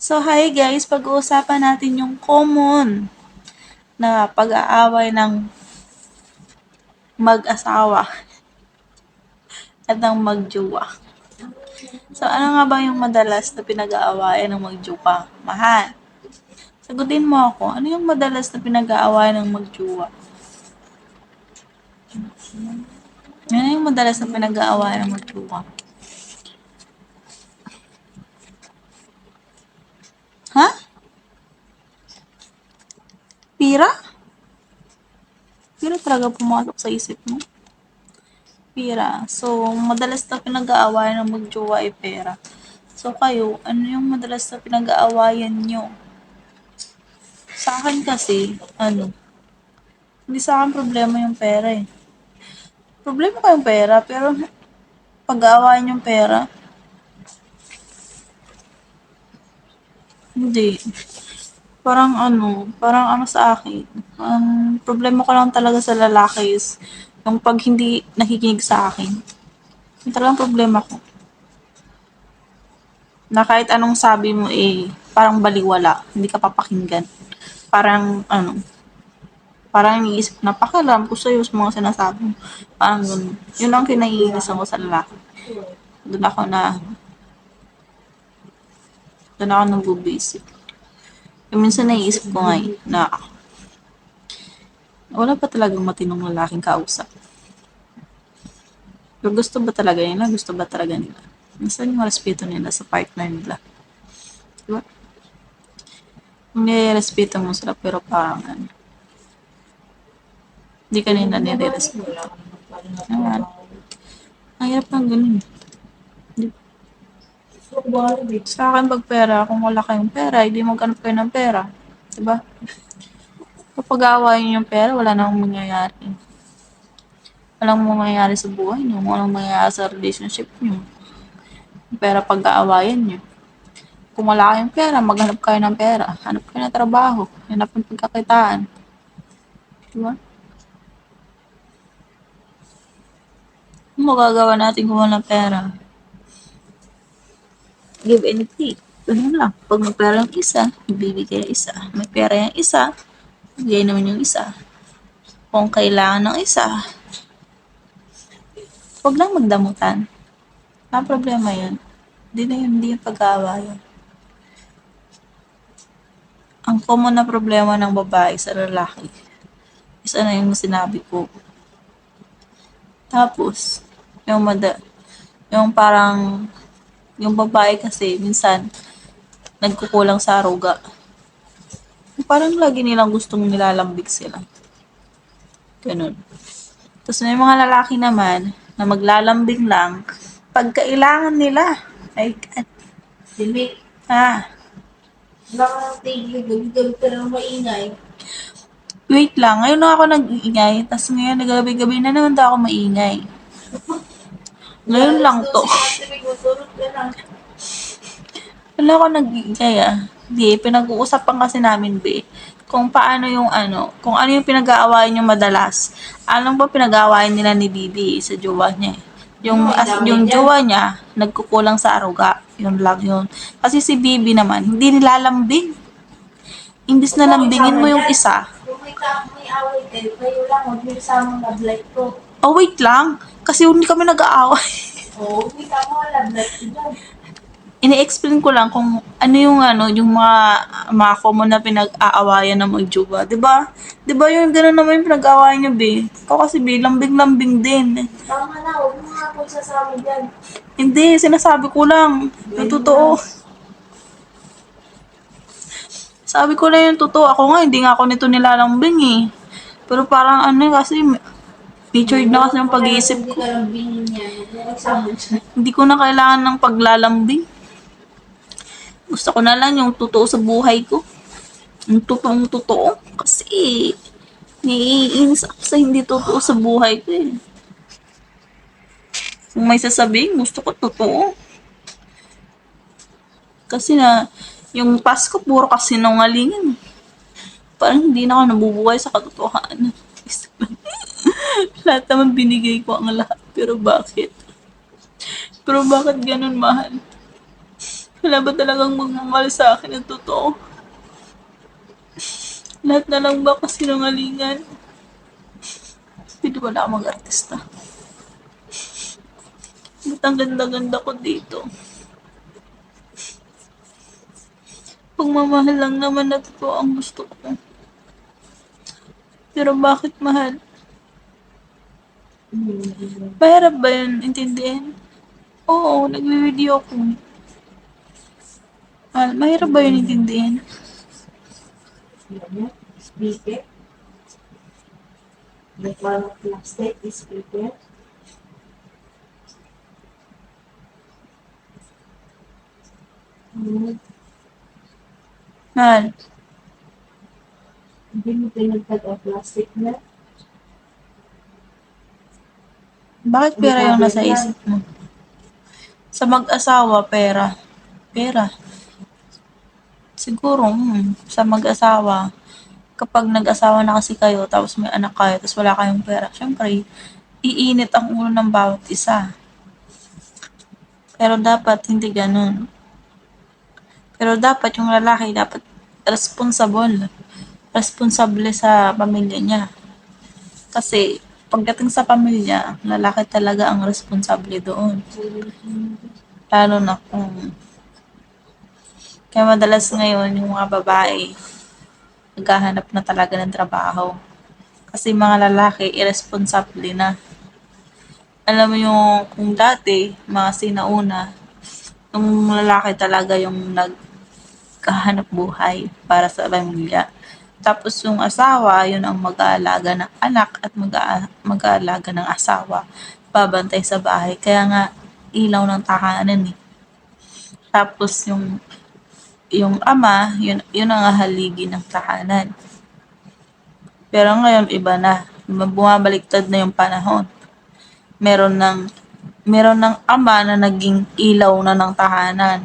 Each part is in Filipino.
So, hi guys, pag-uusapan natin yung common na pag-aaway ng mag-asawa at ng magjowa. So, ano nga ba yung madalas na pinag-aawayan ng magjowa? Mahal. Sagutin mo ako, ano yung madalas na pinag-aawayan ng magjowa? Ano yung madalas na pinag-aawayan ng magjowa? Ha? Pira? Pira talaga pumasok sa isip mo? Pira. So, madalas na pinag-aawayan ng magjowa ay pera. So, kayo, ano yung madalas na pinag-aawayan nyo? Sa akin kasi, hindi sa akin problema yung pera eh. Problema ko yung pera, pero pag-aawayan yung pera, hindi. Parang ano sa akin, ang problema ko lang talaga sa lalaki is yung pag hindi nakikinig sa akin. Yung talagang problema ko. Na kahit anong sabi mo eh, parang baliwala, hindi ka papakinggan. Parang iniisip, napakalam ko sa'yo sa mga sinasabi mo. Parang ganun. Yun ang kinaiinisan ko sa lalaki. Doon ako na, doon ako nabubisip. Yung minsan naiisip ko nga na wala pa talagang matinong lalaking kausap. Pero gusto ba talaga nila? Gusto ba talaga nila? Nasaan yung respeto nila sa partner nila? Diba? Nire-respeto mo sila pero parang hindi ka nila nire-respeto. Ayan. Ang hirap ng ganun. Sa akin pag pera, kung wala kayong pera, hindi maghanap kayo ng pera. Diba? Kapag aawayin yung pera, wala na akong mangyayari. Walang mangyayari sa buhay niyo, walang mangyayari sa relationship niyo. Pera pag-aawayan niyo. Kung wala kayong pera, maghanap kayo ng pera. Hanap kayo ng trabaho. Hanap ng pagkakitaan. Diba? Ano magagawa natin kung walang pera? Give and take. Ganun lang. Pag may pera yung isa, ibibigay yung isa. May pera yung isa, bigay naman yung isa. Kung kailangan ng isa, huwag lang magdamutan. Ang problema yun. Hindi yung pag-aawayan. Ang common na problema ng babae sa lalaki is ano yung sinabi ko. Tapos, yung parang, yung babae kasi minsan, nagkukulang sa aruga. Parang lagi nilang gustong nilalambig sila. Ganun. Tapos may mga lalaki naman, na maglalambing lang, pag kailangan nila. Ay, Dili. Wala ka ng tigil, gabi-gabi ka lang maingay. Wait lang, ngayon na ako nag-iingay, tapos ngayon gabi-gabi na naman daw ako maingay. Ngayon lang to. Wala ako nag-iingay Di, pinag-uusapan kasi namin, be, kung paano kung ano yung pinag-aawayan yung madalas. Alam ba pinag-aawayan nila ni Bibi sa jowa niya eh. Yung jowa niya, nagkukulang sa aruga. Yun lang yun. Kasi si Bibi naman, hindi nilalambing. Imbis na lambingin mo yung isa. Kung may away kayo lang, huwag niyo sama love life ko. Oh, wait lang. Kasi hindi kami nag-aaway. Oo, hindi kamo love life ko dyan. Ini-explain ko lang kung yung mga common na pinag-aawayan ng magjowa, 'di ba? 'Di ba yung gano'n naman yung pinag-aawayan niyo, be? Ikaw kasi, be, lambing-lambing din. Tama na, huwag mo nga po sasabi dyan. Hindi, sinasabi ko lang. Yung totoo. Sabi ko lang yung totoo. Ako nga, hindi nga ako nito nilalambing eh. Pero parang kasi, featured na kasi yung pag-iisip ko. Hindi ko na kailangan ng paglalambing. Gusto ko na lang yung totoo sa buhay ko. Yung totoong totoo. Kasi, naiinis ako sa hindi totoo sa buhay ko eh. Kung may sasabihin, gusto ko totoo. Kasi yung Pasko, puro kasinungalingan. Parang hindi na ako nabubuhay sa katotohanan. Lahat naman binigay ko ang lahat. Pero bakit? Pero bakit ganun, mahal? Wala ba talagang magmamahal sa akin ng totoo? Lahat na lang ba kasinungalingan? Hindi ko na ako mag-artista. Ba't ang ganda-ganda ko dito? Pagmamahal lang naman na totoo ang gusto ko. Pero bakit mahal? Mahirap ba yun intindihin? Oo, nagwi-video ako. Mahirap ba yun intindihin? Speaker. The one of plastic is speaker. Mahal, Hindi mo pinagtag ang plastic na. bakit pera yung nasa isip mo? Sa mag-asawa, pera. Pera. Siguro, sa mag-asawa, kapag nag-asawa na kasi kayo, tapos may anak kayo, tapos wala kayong pera, syempre, iinit ang ulo ng bawat isa. Pero dapat hindi ganun. Pero dapat yung lalaki, dapat responsible. Responsable sa pamilya niya. Kasi, pagdating sa pamilya, lalaki talaga ang responsable doon. Lalo na kung kaya madalas ngayon yung mga babae naghahanap na talaga ng trabaho. Kasi mga lalaki irresponsible na. Alam mo yung kung dati, mga sinauna, yung lalaki talaga yung naghahanap buhay para sa pamilya. Tapos yung asawa, yun ang mag-aalaga ng anak at mag-aalaga ng asawa. Babantay sa bahay. Kaya nga, ilaw ng tahanan eh. Tapos yung ama, yun ang haligi ng tahanan. Pero ngayon iba na. Bumabaliktad na yung panahon. Meron ng meron ng ama na naging ilaw na ng tahanan.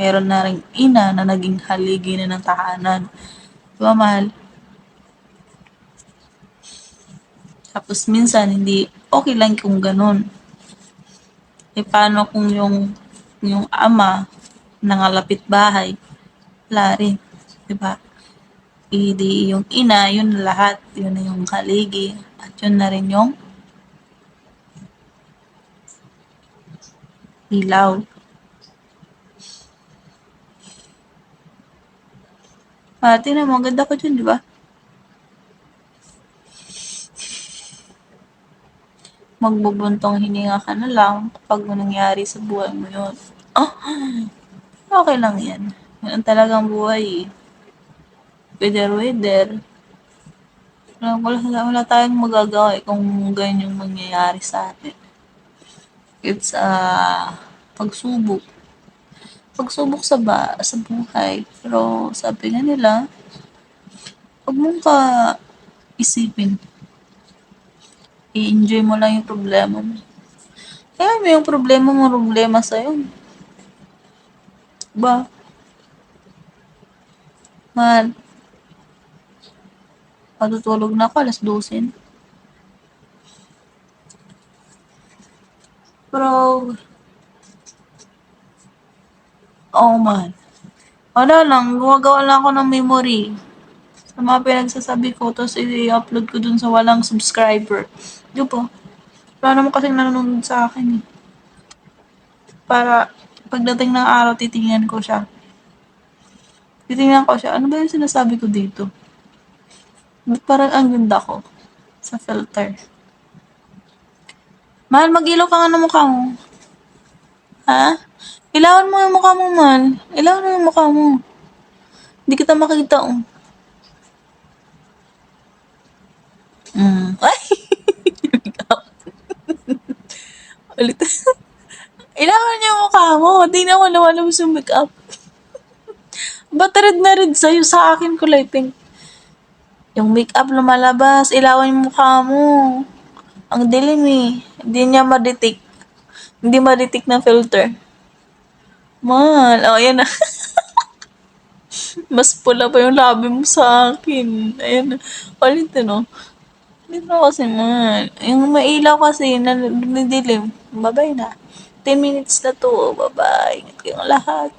Meron na ring ina na naging haligi na ng tahanan. Di ba, mahal? Tapos minsan hindi okay lang kung ganun. Eh paano kung yung ama nangalapit bahay? Wala rin. Di ba? Di yung ina, yun lahat. Yun na yung haligi. At yun na rin yung ilaw. Tingnan mo, ang ganda ko dyan, di ba? Magbubuntong hininga ka na lang kapag nangyari sa buhay mo yun. Oh, okay lang yan. Yan ang talagang buhay eh. Weather. Wala tayong magagawa eh kung ganyan yung mangyayari sa atin. It's pagsubok. Pagsubok sa buhay. Pero sabi nga nila, huwag mong isipin. I-enjoy mo lang yung problema mo. Kaya mo yung problema sa'yo. Ba? Man, matutulog na ako, 12:00. Pero, man. Wala lang, gumagawa lang ako ng memory. Sa mga pinagsasabi ko, tapos i-upload ko dun sa walang subscriber. Di ba? Wala naman kasing nanonood sa akin eh. Para, pagdating ng araw, titingnan ko siya. Ano ba yung sinasabi ko dito? Ba't parang ang ganda ko sa filter? Mahal, mag-ilaw ka nga ng mukha mo. Ha? Ilawan mo yung mukha mo, mahal. Ilawan mo yung mukha mo. Hindi kita makita, oh. Ay! Ulit. Ilawan niyo yung mukha mo. Di na wala mo sa makeup. Ba't red na red sa'yo? Sa akin kulay pink. Yung makeup lumalabas. Ilawan yung mukha mo. Ang dilim eh. Hindi niya ma-detect. Hindi ma-detect ng filter. Mahal. Oh, ayan na. Mas pula pa yung labi mo sa akin. Ayan na. Ulitin, oh. Dito kasi mahal. Yung mailaw kasi, nadilim. Babay na. 10 minutes na to. Bye-bye. Ingat kayong lahat.